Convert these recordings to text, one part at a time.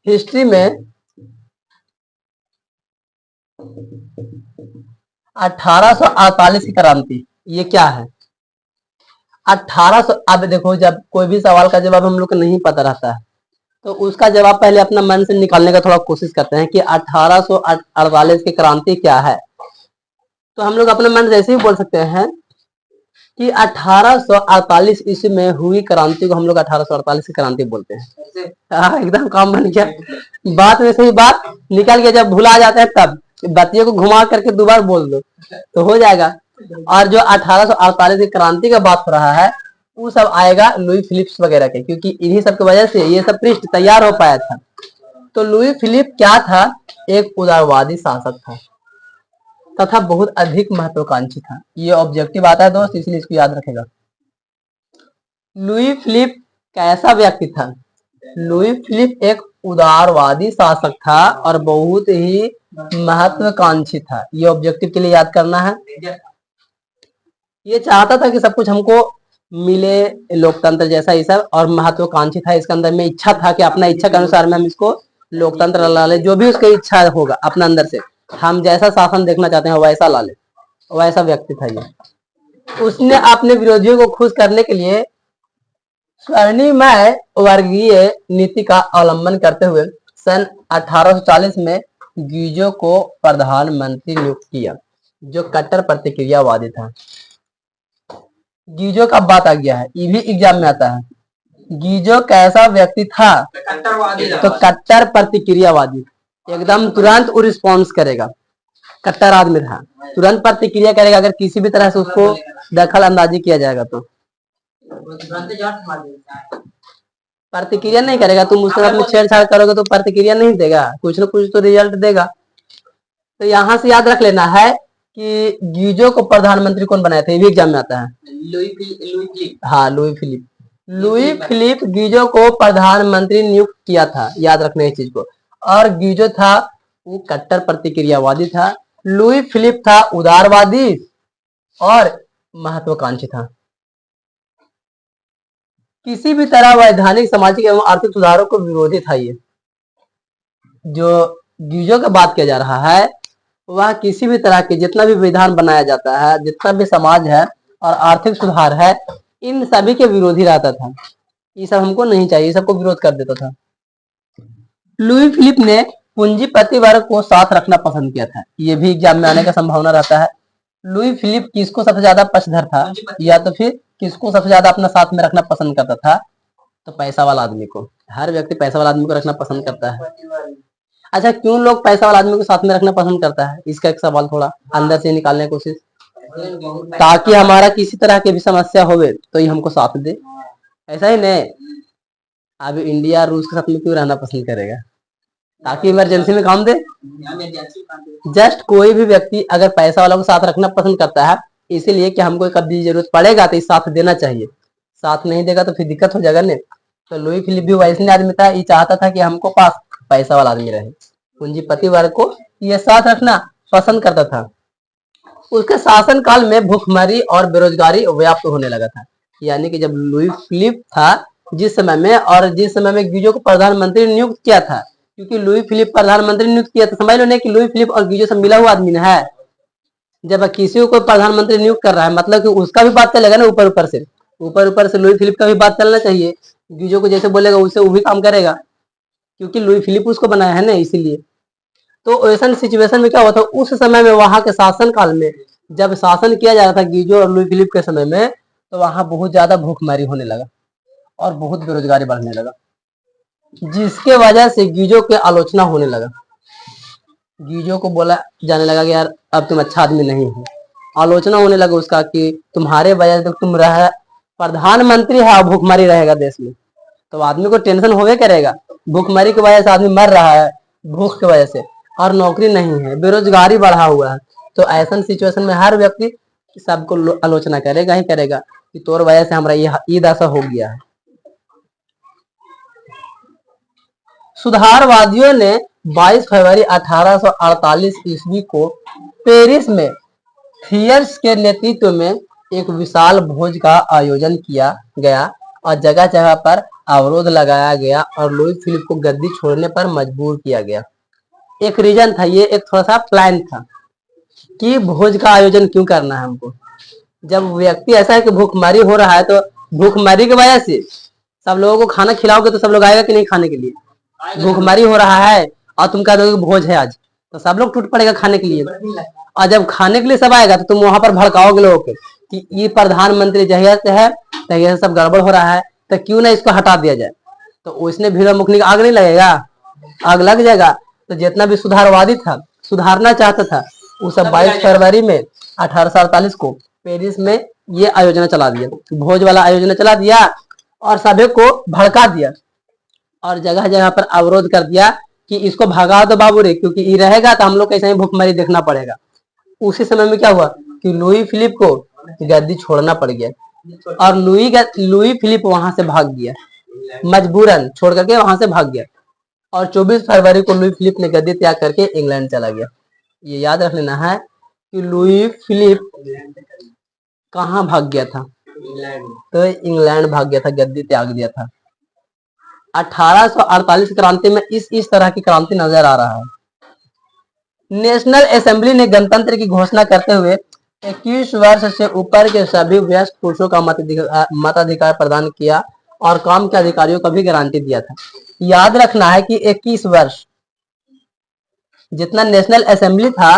History में 1848 की क्रांति, ये क्या है? 1800, अब देखो जब कोई भी सवाल का जवाब हम लोग को नहीं पता रहता है तो उसका जवाब पहले अपना मन से निकालने का थोड़ा कोशिश करते हैं कि 1848 की क्रांति क्या है। तो हम लोग अपने मन से ऐसे ही बोल सकते हैं कि 1848 ईस्वी में हुई क्रांति को हम लोग 1848 की क्रांति बोलते हैं। हाँ, एकदम काम बन गया, बात में सही बात निकल गया। जब भुला जाता है तब बातियों को घुमा करके दोबारा बोल दो तो हो जाएगा। और जो 1848 की क्रांति का बात हो रहा है वो सब आएगा लुई फिलिप्स वगैरह के, क्योंकि इन्हीं सब की वजह से ये सब पृष्ठ तैयार हो पाया था। तो लुई फिलिप क्या था? एक उदारवादी शासक था तथा बहुत अधिक महत्वाकांक्षी था। ये ऑब्जेक्टिव आता है दोस्त, इसलिए इसको याद रखेगा। लुई फिलिप कैसा व्यक्ति था? लुई फिलिप एक उदारवादी शासक था और बहुत ही महत्वाकांक्षी था। ये ऑब्जेक्टिव के लिए याद करना है। ये चाहता था कि सब कुछ हमको मिले, लोकतंत्र जैसा ये सब, और महत्वाकांक्षी था। इसके अंदर में इच्छा था कि अपना इच्छा के अनुसार में हम इसको लोकतंत्र ला ले, जो भी उसकी इच्छा होगा अपना अंदर से, हम जैसा शासन देखना चाहते हैं वैसा ला ले, वैसा व्यक्ति था ये। उसने अपने विरोधियों को खुश करने के लिए स्वर्णिमय वर्गीय नीति का अवलंबन करते हुए सन 1840 में गीजो को प्रधानमंत्री नियुक्त किया, जो कट्टर प्रतिक्रियावादी था। गीजो का बात आ गया है, ये भी एग्जाम में आता है। गीजो कैसा व्यक्ति था? तो कट्टर प्रतिक्रियावादी, एकदम तुरंत वो रिस्पॉन्स करेगा, कट्टर आदमी था, तुरंत प्रतिक्रिया करेगा अगर किसी भी तरह से उसको दखल अंदाजी किया जाएगा तो। प्रतिक्रिया नहीं करेगा, तुम उसके साथ में छेड़छाड़ करोगे तो प्रतिक्रिया नहीं देगा, कुछ ना कुछ तो रिजल्ट देगा। तो यहाँ से याद रख लेना है कि गीजो को प्रधानमंत्री कौन बनाया था, ये भी एग्जाम में आता है। Louis Philippe. हाँ, Louis Philippe. Louis Philippe Guizot को प्रधानमंत्री नियुक्त किया था, याद रखना इस चीज को। और गीजो था वो कट्टर प्रतिक्रियावादी था, लुई फिलिप था उदारवादी और महत्वाकांक्षी था। किसी भी तरह वैधानिक, सामाजिक एवं आर्थिक सुधारों को विरोधी था। ये जो गीजो का बात किया जा रहा है वह किसी भी तरह के जितना भी विधान बनाया जाता है, जितना भी समाज है और आर्थिक सुधार है, इन सभी के विरोधी रहता था। ये सब हमको नहीं चाहिए, सबको विरोध कर देता था। लुई फिलिप ने पूंजीपति वर्ग को साथ रखना पसंद किया था, ये भी एग्जाम में आने का संभावना रहता है। लुई फिलिप किसको सबसे ज्यादा पक्षधर था, या तो फिर किसको सबसे ज्यादा अपना साथ में रखना पसंद करता था? तो पैसा वाला आदमी को। हर व्यक्ति पैसा वाला आदमी को रखना पसंद करता है। अच्छा, क्यों लोग पैसा वाला आदमी को साथ में रखना पसंद करता है? इसका एक सवाल थोड़ा अंदर से निकालने की कोशिश, ताकि हमारा किसी तरह की भी समस्या हो तो ये हमको साथ दे। ऐसा ही नहीं, अब इंडिया रूस के साथ में क्यों रहना पसंद करेगा? ताकि इमरजेंसी में काम दे। जस्ट कोई भी व्यक्ति अगर पैसा वालों को साथ रखना पसंद करता है इसीलिए कि हमको कभी जरूरत पड़ेगा तो साथ देना चाहिए, साथ नहीं देगा तो फिर दिक्कत हो जाएगा। नहीं तो लुई फिलिप भी वैसे आदमी था, ये चाहता था कि हमको पास पैसा वाला आदमी रहे, पूंजीपति वर्ग को ये साथ रखना पसंद करता था। उसके शासन काल में भूखमरी और बेरोजगारी व्याप्त होने लगा था। यानी कि जब लुई फिलिप था जिस समय में, और जिस समय में गीजो को प्रधानमंत्री नियुक्त किया था, क्योंकि लुई फिलिप प्रधानमंत्री नियुक्त किया था, समझ लो नहीं कि लुई फिलिप और गीजो से मिला हुआ आदमी है। जब किसी को प्रधानमंत्री नियुक्त कर रहा है मतलब कि उसका भी बात चलेगा ना, ऊपर ऊपर से लुई फिलिप का भी बात चलना चाहिए। गीजो को जैसे बोलेगा उससे वो भी काम करेगा, क्योंकि लुई फिलिप उसको बनाया है ना, इसीलिए। तो ऐसा सिचुएशन में क्या हुआ था उस समय में, वहां के शासन काल में जब शासन किया जा रहा था गीजो और लुई फिलिप के समय में, तो वहां बहुत ज्यादा भूखमरी होने लगा और बहुत बेरोजगारी बढ़ने लगा, जिसके वजह से गीजो की आलोचना होने लगा। गीजो को बोला जाने लगा कि यार अब तुम अच्छा आदमी नहीं हो, आलोचना होने लगा उसका कि तुम्हारे वजह से तुम रह प्रधानमंत्री है और भूखमरी रहेगा देश में, तो आदमी को टेंशन होवे करेगा। भूखमरी की वजह से आदमी मर रहा है, भूख की वजह से, और नौकरी नहीं है, बेरोजगारी बढ़ा हुआ है। तो ऐसा सिचुएशन में हर व्यक्ति सबको आलोचना करेगा ही करेगा कि तोर वजह से हमारा ये दशा हो गया है। सुधारवादियों ने 22 फरवरी 1848 ईस्वी को पेरिस में थियर्स के नेतृत्व में एक विशाल भोज का आयोजन किया गया और जगह जगह पर अवरोध लगाया गया और लुई फिलिप को गद्दी छोड़ने पर मजबूर किया गया। एक रीजन था, ये एक थोड़ा सा प्लान था कि भोज का आयोजन क्यों करना है हमको। जब व्यक्ति ऐसा है कि भूखमरी हो रहा है, तो भूखमरी की वजह से सब लोगों को खाना खिलाओगे तो सब लोग आएगा कि नहीं खाने के लिए। भूखमरी हो रहा है और तुम कह दोगे भोज है आज, तो सब लोग टूट पड़ेगा खाने के लिए। और जब खाने के लिए सब आएगा तो तुम वहां पर भड़काओगे लोगों को कि ये प्रधानमंत्री जहिया से है तहिया से सब गड़बड़ हो रहा है, तो क्यों ना इसको हटा दिया जाए। तो उसने भीड़ मुकनी का आग नहीं लगेगा, आग लग जाएगा। तो जितना भी सुधारवादी था, सुधारना चाहता था, वो सब 22 फरवरी में 1848 को पेरिस में ये आयोजना चला दिया, भोज वाला आयोजना चला दिया और सभी को भड़का दिया और जगह जगह पर अवरोध कर दिया कि इसको भगा दो बाबू रे, क्योंकि ये रहेगा तो हम लोग कैसे ही भूखमरी देखना पड़ेगा। उसी समय में क्या हुआ कि लुई फिलिप को गद्दी छोड़ना पड़ गया और लुई फिलिप वहां से भाग गया, मजबूरन छोड़ करके वहां से भाग गया। और 24 फरवरी को लुई फिलिप ने गद्दी त्याग करके इंग्लैंड चला गया। ये याद रख लेना है कि लुई फिलिप कहाँ भाग गया था, तो इंग्लैंड भाग गया था, गद्दी त्याग दिया था। 1848 क्रांति में इस तरह की क्रांति नजर आ रहा है। नेशनल असेंबली ने गणतंत्र की घोषणा करते हुए 21 वर्ष से ऊपर के सभी वयस्क पुरुषों का मताधिकार प्रदान किया और काम के अधिकारियों को भी गारंटी दिया था। याद रखना है कि 21 वर्ष जितना नेशनल असेंबली था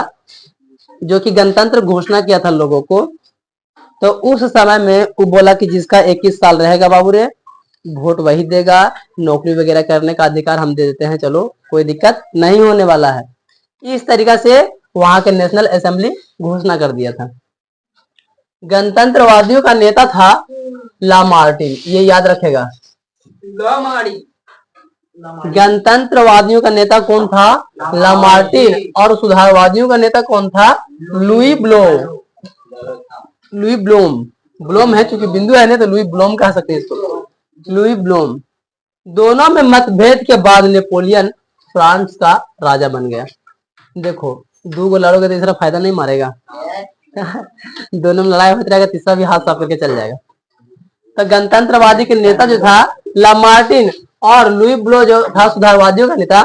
जो कि गणतंत्र घोषणा किया था लोगों को, तो उस समय में वो बोला कि जिसका 21 साल रहेगा बाबू रे, वोट वही देगा, नौकरी वगैरह करने का अधिकार हम दे देते हैं, चलो कोई दिक्कत नहीं होने वाला है। इस तरीका से वहां के नेशनल असेंबली घोषणा कर दिया था। गणतंत्रवादियों का नेता था लामार्टिन, ये याद रखेगा। गणतंत्रवादियों का नेता कौन था? लामार्टिन। और सुधारवादियों का नेता कौन था? Louis Blom. Louis Blom, Blom है क्योंकि बिंदु है ना, तो लुई ब्लोम कह सकते हैं इसको, लुई ब्लोम। दोनों में मतभेद के बाद नेपोलियन फ्रांस का राजा बन गया। देखो, दो गो लड़ोगे तो तीसरा फायदा नहीं मारेगा दोनों में लड़ाई होती रहेगा, तीसरा भी हाथ साफ करके चल जाएगा। तो गणतंत्रवादी के नेता जो था लामार्टिन और लुई ब्लो जो था सुधारवादियों का नेता,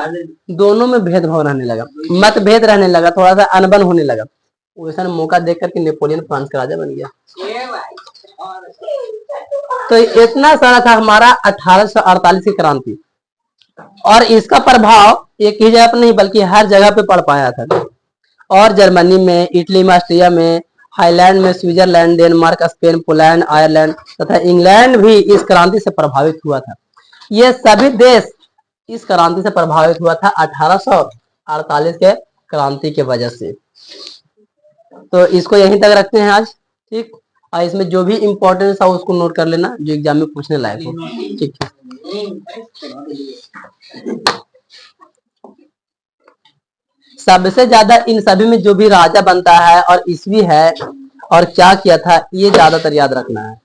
दोनों में भेदभाव रहने लगा, मतभेद रहने लगा, थोड़ा सा अनबन होने लगा। वैसा मौका देख करके नेपोलियन फ्रांस का राजा बन गया। तो इतना सारा था हमारा 1848 की क्रांति, और इसका प्रभाव एक ही जगह पर नहीं बल्कि हर जगह पे पड़ पाया था। और जर्मनी में, इटली में, ऑस्ट्रिया में, हाईलैंड में, Switzerland, Denmark, Spain, Poland, Ireland तथा इंग्लैंड भी इस क्रांति से प्रभावित हुआ था। ये सभी देश इस क्रांति से प्रभावित हुआ था 1848 के क्रांति के वजह से। तो इसको यहीं तक रखते हैं आज, ठीक। और इसमें जो भी इम्पोर्टेंस था उसको नोट कर लेना जो एग्जाम में पूछने लायक हो, ठीक है। सबसे ज्यादा इन सभी में जो भी राजा बनता है और ईस्वी है और क्या किया था, ये ज्यादातर याद रखना है।